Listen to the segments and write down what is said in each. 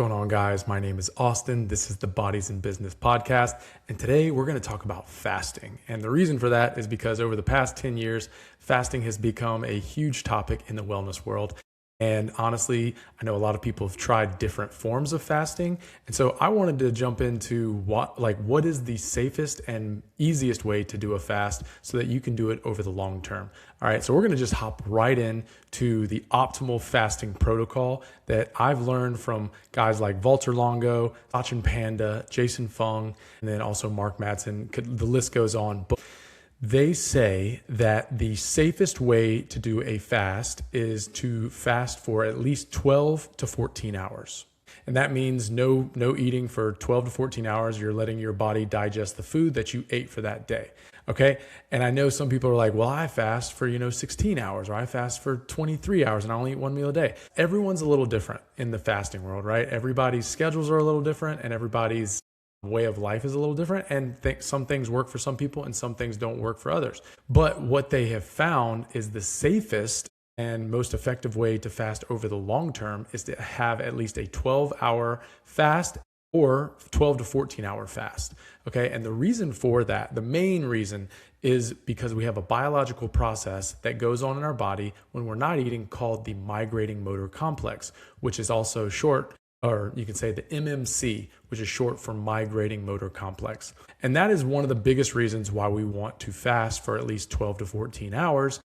going on, guys? My name is Austin. This is the Bodies in Business podcast. And today we're going to talk about fasting. And the reason for that is because over the past 10 years, fasting has become a huge topic in the wellness world. And honestly, I know a lot of people have tried different forms of fasting. And so I wanted to jump into what is the safest and easiest way to do a fast so that you can do it over the long term. All right, so we're going to just hop right in to the optimal fasting protocol that I've learned from guys like Valter Longo, Sachin Panda, Jason Fung, and then also Mark Madsen. The list goes on. But they say that the safest way to do a fast is to fast for at least 12 to 14 hours. And that means no eating for 12 to 14 hours. You're letting your body digest the food that you ate for that day. Okay. And I know some people are like, well, I fast for, 16 hours, or I fast for 23 hours and I only eat one meal a day. Everyone's a little different in the fasting world, right? Everybody's schedules are a little different and everybody's way of life is a little different, and some things work for some people and some things don't work for others. But what they have found is the safest and most effective way to fast over the long term is to have at least a 12-hour fast or 12 to 14-hour fast. Okay. And the reason for that, the main reason, is because we have a biological process that goes on in our body when we're not eating called the migrating motor complex, which is also short, or you can say the MMC, which is short for migrating motor complex. And that is one of the biggest reasons why we want to fast for at least 12 to 14 hours,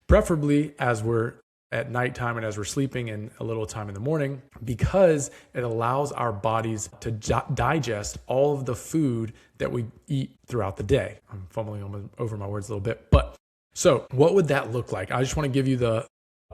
preferably as we're at nighttime and as we're sleeping and a little time in the morning, because it allows our bodies to digest all of the food that we eat throughout the day. I'm fumbling over my words a little bit, but so what would that look like? I just want to give you the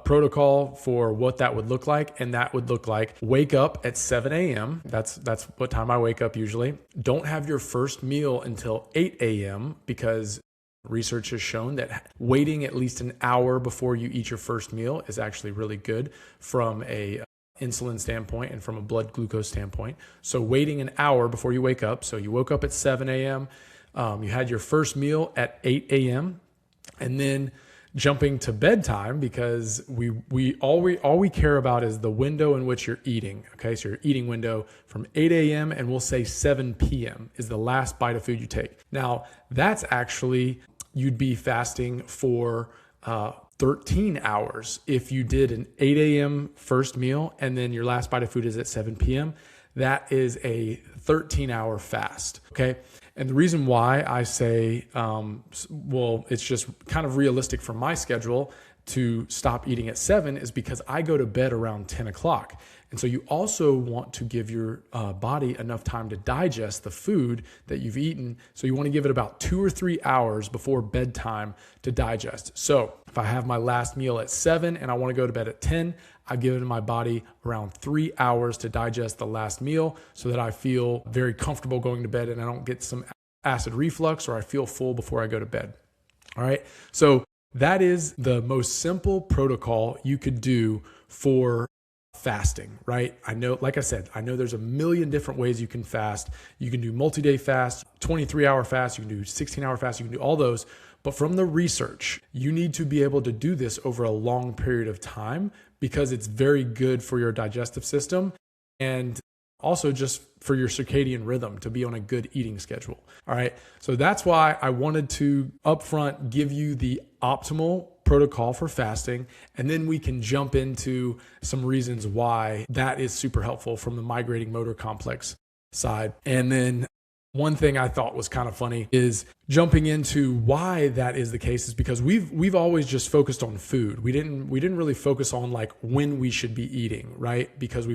protocol for what that would look like. And that would look like wake up at 7 a.m. That's what time I wake up usually. Don't have your first meal until 8 a.m. because research has shown that waiting at least an hour before you eat your first meal is actually really good from a insulin standpoint and from a blood glucose standpoint. So waiting an hour before you wake up. So you woke up at 7 a.m. You had your first meal at 8 a.m. and then jumping to bedtime, because all we care about is the window in which you're eating. Okay, so your eating window from 8 a.m. and we'll say 7 p.m. is the last bite of food you take. Now that's actually, you'd be fasting for 13 hours if you did an 8 a.m. first meal and then your last bite of food is at 7 p.m. That is a 13-hour fast. Okay. And the reason why I say, it's just kind of realistic for my schedule to stop eating at 7 is because I go to bed around 10 o'clock. And so you also want to give your body enough time to digest the food that you've eaten. So you want to give it about 2 or 3 hours before bedtime to digest. So if I have my last meal at 7 and I want to go to bed at 10, I've given my body around 3 hours to digest the last meal so that I feel very comfortable going to bed and I don't get some acid reflux or I feel full before I go to bed. All right. So that is the most simple protocol you could do for fasting, right? I know, like I said, there's a million different ways you can fast. You can do multi-day fast, 23-hour fast, you can do 16-hour fast, you can do all those. But from the research, you need to be able to do this over a long period of time because it's very good for your digestive system and also just for your circadian rhythm to be on a good eating schedule. All right. So that's why I wanted to upfront give you the optimal protocol for fasting. And then we can jump into some reasons why that is super helpful from the migrating motor complex side. And then one thing I thought was kind of funny is jumping into why that is the case is because we've always just focused on food. We didn't really focus on like when we should be eating, right? Because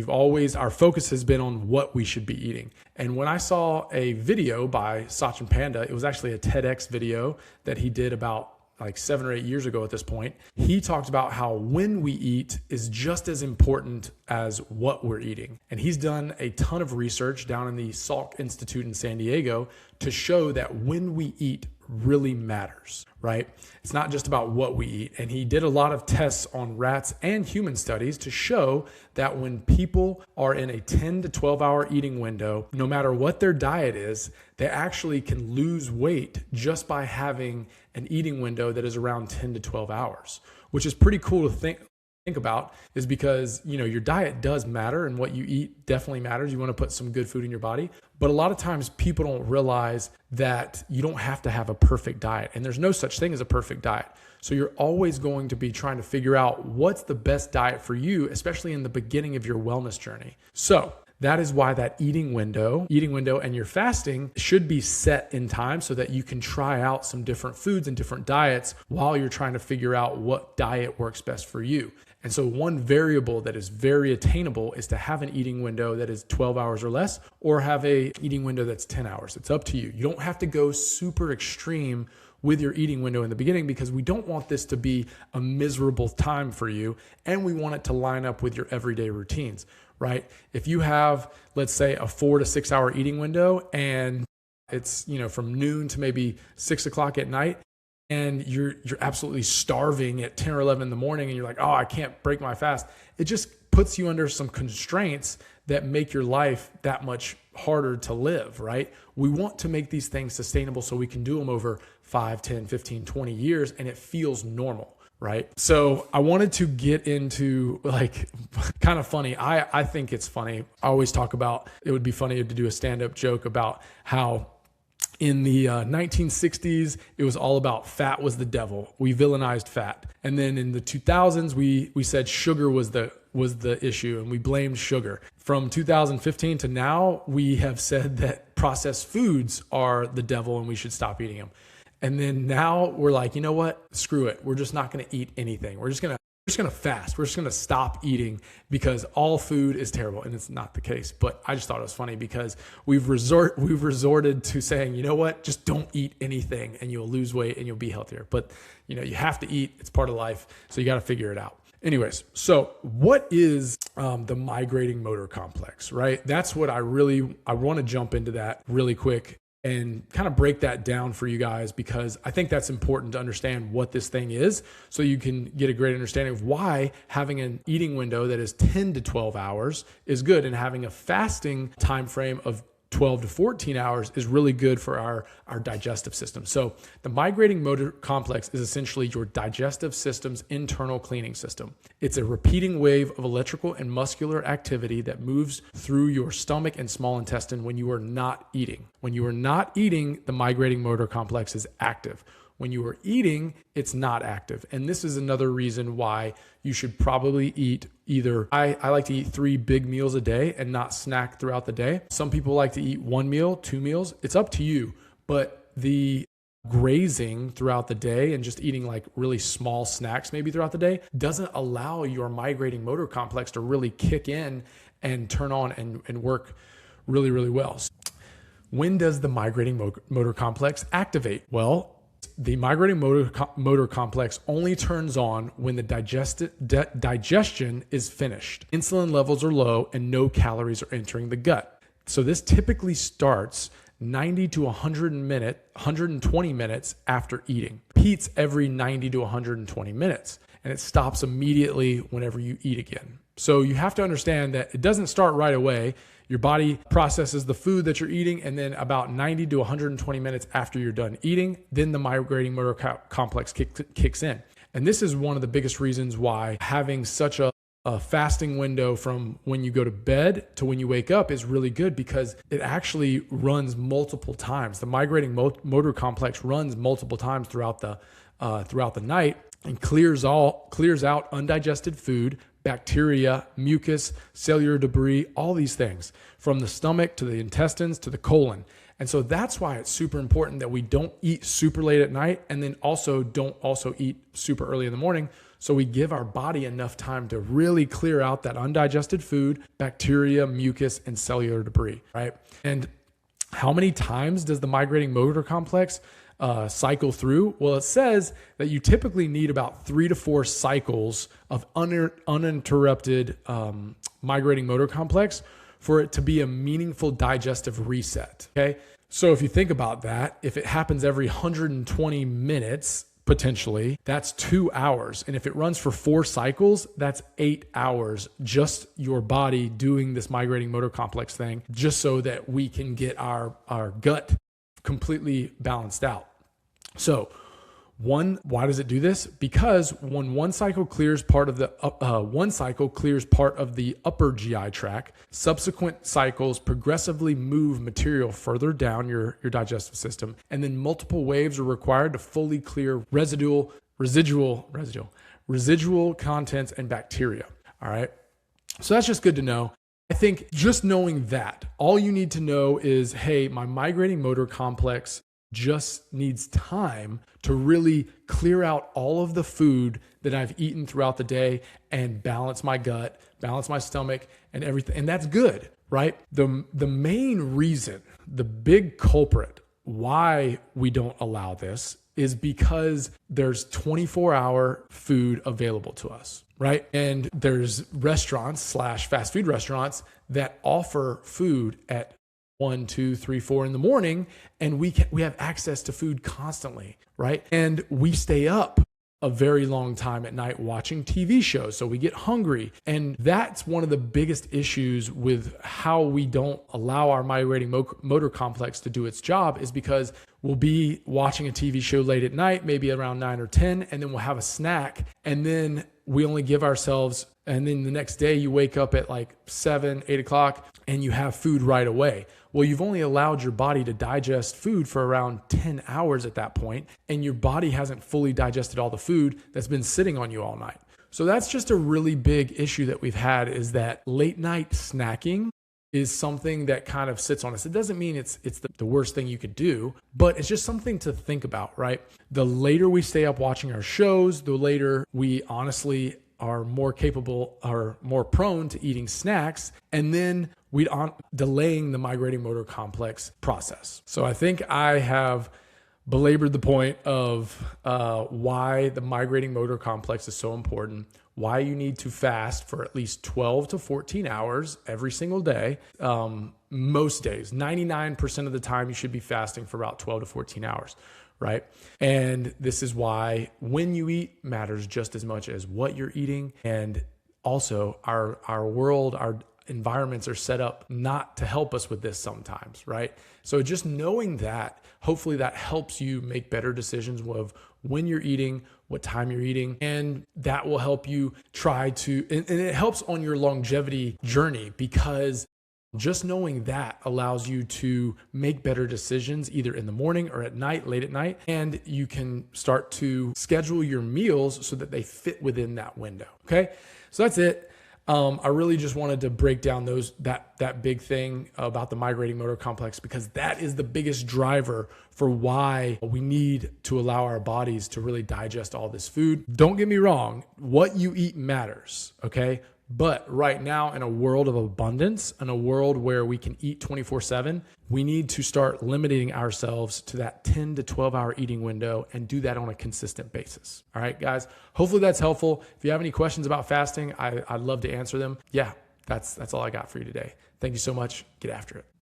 our focus has been on what we should be eating. And when I saw a video by Sachin Panda, it was actually a TEDx video that he did about like 7 or 8 years ago at this point. He talked about how when we eat is just as important as what we're eating. And he's done a ton of research down in the Salk Institute in San Diego to show that when we eat really matters, right? It's not just about what we eat. And he did a lot of tests on rats and human studies to show that when people are in a 10 to 12 hour eating window, no matter what their diet is, they actually can lose weight just by having an eating window that is around 10 to 12 hours, which is pretty cool to think. think about is because, your diet does matter and what you eat definitely matters. You want to put some good food in your body. But a lot of times people don't realize that you don't have to have a perfect diet, and there's no such thing as a perfect diet. So you're always going to be trying to figure out what's the best diet for you, especially in the beginning of your wellness journey. So that is why that eating window and your fasting should be set in time so that you can try out some different foods and different diets while you're trying to figure out what diet works best for you. And so one variable that is very attainable is to have an eating window that is 12 hours or less, or have a eating window that's 10 hours. It's up to you. You don't have to go super extreme with your eating window in the beginning, because we don't want this to be a miserable time for you. And we want it to line up with your everyday routines, right? If you have, let's say, a 4 to 6 hour eating window, and it's, from noon to maybe 6 o'clock at night, and you're absolutely starving at 10 or 11 in the morning, and you're like, oh, I can't break my fast. It just puts you under some constraints that make your life that much harder to live, right? We want to make these things sustainable so we can do them over 5, 10, 15, 20 years, and it feels normal, right? So I wanted to get into kind of funny. I think it's funny. I always talk about, it would be funny to do a stand-up joke about how in the 1960s, it was all about fat was the devil. We villainized fat. And then in the 2000s, we said sugar was the issue, and we blamed sugar. From 2015 to now, we have said that processed foods are the devil and we should stop eating them. And then now we're like, you know what? Screw it. We're just not going to eat anything. We're just going to fast. We're just going to stop eating because all food is terrible. And it's not the case. But I just thought it was funny because we've resorted to saying, you know what? Just don't eat anything and you'll lose weight and you'll be healthier. But you have to eat. It's part of life. So you got to figure it out. Anyways, so what is the migrating motor complex, right? That's what I want to jump into that really quick and kind of break that down for you guys, because I think that's important to understand what this thing is so you can get a great understanding of why having an eating window that is 10 to 12 hours is good, and having a fasting time frame of 12 to 14 hours is really good for our digestive system. So the migrating motor complex is essentially your digestive system's internal cleaning system. It's a repeating wave of electrical and muscular activity that moves through your stomach and small intestine when you are not eating. When you are not eating, the migrating motor complex is active. When you are eating, it's not active. And this is another reason why you should probably eat either, I like to eat 3 big meals a day and not snack throughout the day. Some people like to eat 1 meal, 2 meals. It's up to you. But the grazing throughout the day and just eating like really small snacks maybe throughout the day doesn't allow your migrating motor complex to really kick in and turn on and work really, really well. When does the migrating motor complex activate? Well, the migrating motor complex only turns on when the digestion is finished. Insulin levels are low and no calories are entering the gut. So this typically starts 90 to 120 minutes after eating. Repeats every 90 to 120 minutes, and it stops immediately whenever you eat again. So you have to understand that it doesn't start right away. Your body processes the food that you're eating, and then about 90 to 120 minutes after you're done eating, then the migrating motor complex kicks in. And this is one of the biggest reasons why having such a fasting window from when you go to bed to when you wake up is really good, because it actually runs multiple times. The migrating motor complex runs multiple times throughout the night and clears out undigested food, bacteria, mucus, cellular debris, all these things from the stomach to the intestines to the colon. And so that's why it's super important that we don't eat super late at night, and then don't eat super early in the morning. So we give our body enough time to really clear out that undigested food, bacteria, mucus, and cellular debris, right? And how many times does the migrating motor complex cycle through? Well, it says that you typically need about 3 to 4 cycles of uninterrupted migrating motor complex for it to be a meaningful digestive reset. Okay. So if you think about that, if it happens every 120 minutes, potentially, that's 2 hours. And if it runs for 4 cycles, that's 8 hours, just your body doing this migrating motor complex thing, just so that we can get our gut completely balanced out. So Why does it do this? Because when one cycle clears part of the upper GI tract, subsequent cycles progressively move material further down your digestive system, and then multiple waves are required to fully clear residual contents and bacteria. All right. So that's just good to know. I think just knowing that, all you need to know is, hey, my migrating motor complex just needs time to really clear out all of the food that I've eaten throughout the day and balance my gut, balance my stomach and everything. And that's good, right? The main reason, the big culprit why we don't allow this is because there's 24-hour food available to us, right? And there's restaurants / fast food restaurants that offer food at 1, 2, 3, 4 in the morning, and we have access to food constantly, right? And we stay up a very long time at night watching TV shows, so we get hungry. And that's one of the biggest issues with how we don't allow our migrating motor complex to do its job, is because we'll be watching a TV show late at night, maybe around 9 or 10, and then we'll have a snack, and then we only give ourselves, and then the next day you wake up at like 7, 8 o'clock and you have food right away. Well, you've only allowed your body to digest food for around 10 hours at that point, and your body hasn't fully digested all the food that's been sitting on you all night. So that's just a really big issue that we've had, is that late night snacking is something that kind of sits on us. It doesn't mean it's the worst thing you could do, but it's just something to think about, right? The later we stay up watching our shows, the later we honestly are more capable or more prone to eating snacks, and then we aren't delaying the migrating motor complex process. So I think I have belabored the point of why the migrating motor complex is so important, why you need to fast for at least 12 to 14 hours every single day. Most days, 99% of the time, you should be fasting for about 12 to 14 hours, right? And this is why when you eat matters just as much as what you're eating. And also our world, our environments are set up not to help us with this sometimes, right? So just knowing that, hopefully that helps you make better decisions of when you're eating, what time you're eating, and that will help you try to, and it helps on your longevity journey, because just knowing that allows you to make better decisions either in the morning or at night, late at night, and you can start to schedule your meals so that they fit within that window. Okay, so that's it. I really just wanted to break down that big thing about the migrating motor complex, because that is the biggest driver for why we need to allow our bodies to really digest all this food. Don't get me wrong, what you eat matters, okay? But right now, in a world of abundance, in a world where we can eat 24/7, we need to start limiting ourselves to that 10 to 12 hour eating window and do that on a consistent basis. All right, guys, hopefully that's helpful. If you have any questions about fasting, I'd love to answer them. Yeah, that's all I got for you today. Thank you so much. Get after it.